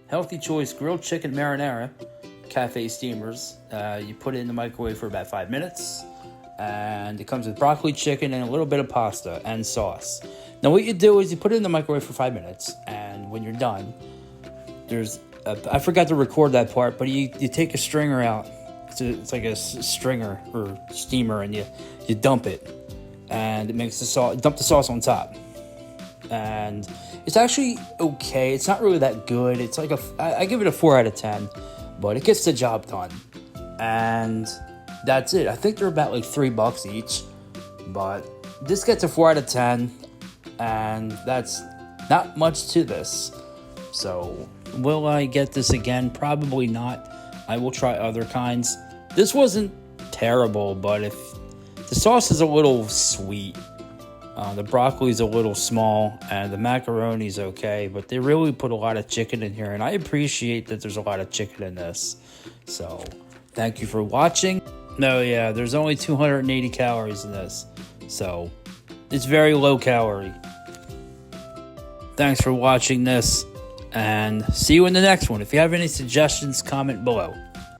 Healthy Choice Grilled Chicken Marinara Cafe Steamers. You put it in the microwave for about 5 minutes. And it comes with broccoli, chicken, and a little bit of pasta and sauce. Now what you do is you put it in the microwave for 5 minutes. And when you're done, I forgot to record that part, but you take a stringer out. It's like a stringer or steamer, and you dump it. And it makes the sauce, dump the sauce on top. And it's actually okay. It's not really that good. It's like I give it a 4 out of 10, but it gets the job done. And that's it. I think they're about like $3 each, but this gets a 4 out of 10, and that's not much to this. So will I get this again? Probably not. I will try other kinds. This wasn't terrible, but if the sauce is a little sweet, the broccoli's a little small, and the macaroni's okay, but they really put a lot of chicken in here, and I appreciate that there's a lot of chicken in this. So thank you for watching. No, yeah, there's only 280 calories in this, so it's very low calorie. Thanks for watching this, and see you in the next one. If you have any suggestions, comment below.